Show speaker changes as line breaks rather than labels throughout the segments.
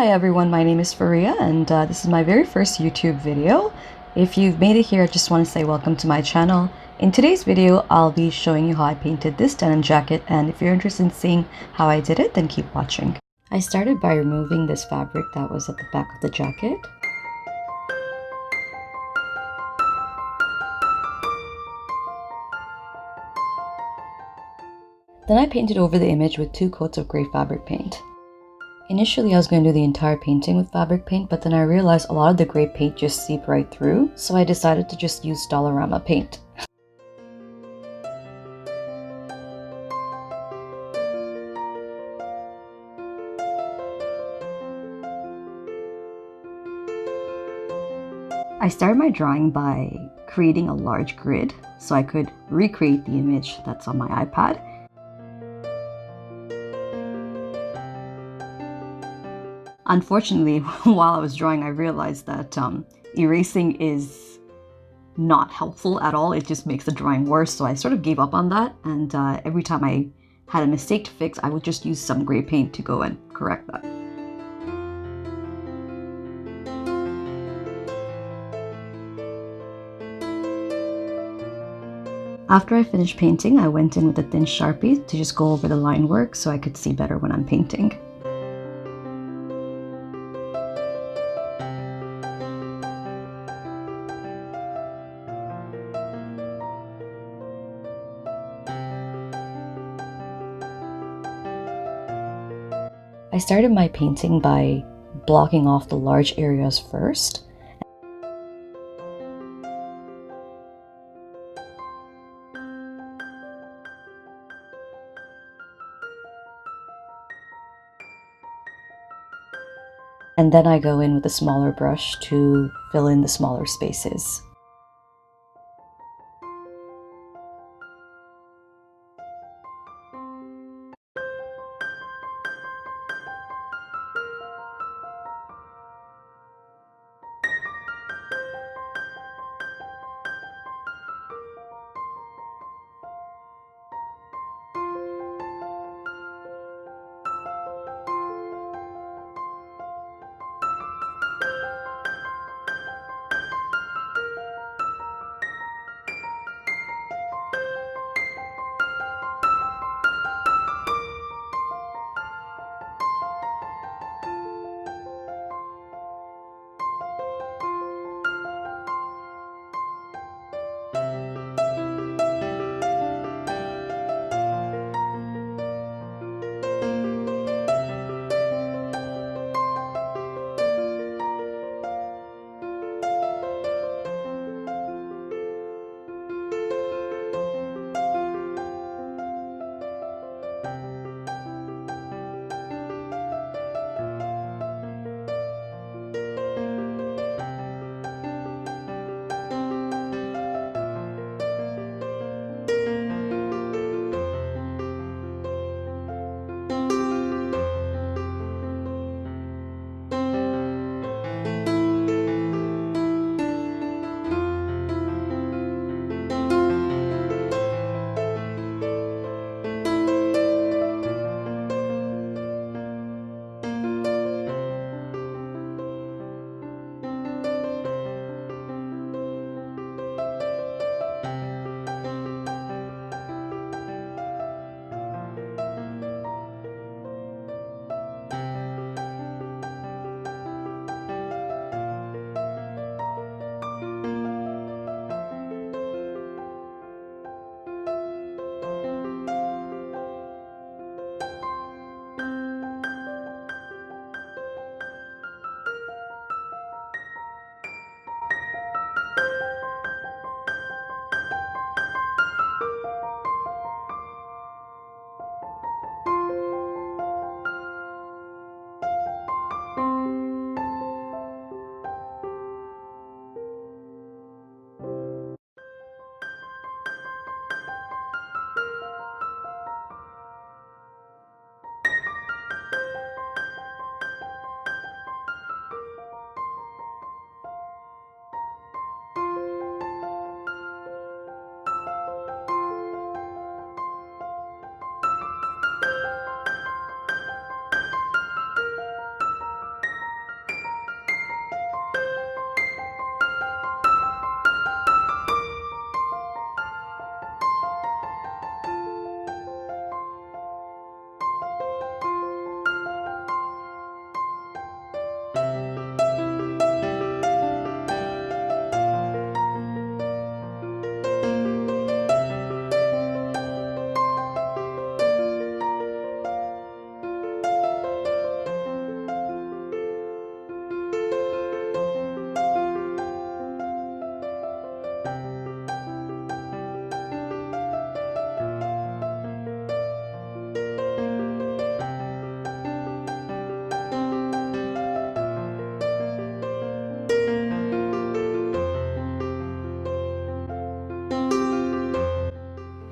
Hi everyone, my name is Faria and this is my very first YouTube video. If you've made it here, I just want to say welcome to my channel. In today's video, I'll be showing you how I painted this denim jacket, and if you're interested in seeing how I did it, then keep watching. I started by removing this fabric that was at the back of the jacket. Then I painted over the image with 2 coats of gray fabric paint. Initially, I was going to do the entire painting with fabric paint, but then I realized a lot of the gray paint just seeped right through, so I decided to just use Dollarama paint. I started my drawing by creating a large grid so I could recreate the image that's on my iPad. Unfortunately, while I was drawing, I realized that erasing is not helpful at all. It just makes the drawing worse, so I sort of gave up on that, and every time I had a mistake to fix, I would just use some gray paint to go and correct that. After I finished painting, I went in with a thin Sharpie to just go over the line work so I could see better when I'm painting. I started my painting by blocking off the large areas first. And then I go in with a smaller brush to fill in the smaller spaces.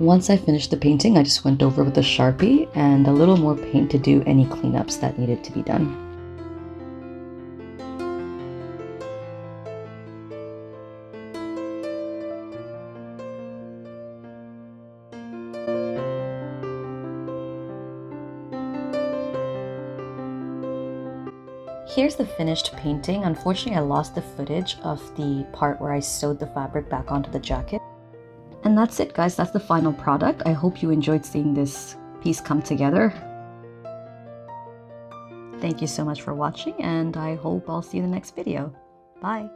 Once I finished the painting, I just went over with a Sharpie and a little more paint to do any cleanups that needed to be done. Here's the finished painting. Unfortunately, I lost the footage of the part where I sewed the fabric back onto the jacket. And that's it, guys. That's the final product. I hope you enjoyed seeing this piece come together. Thank you so much for watching, and I hope I'll see you in the next video. Bye!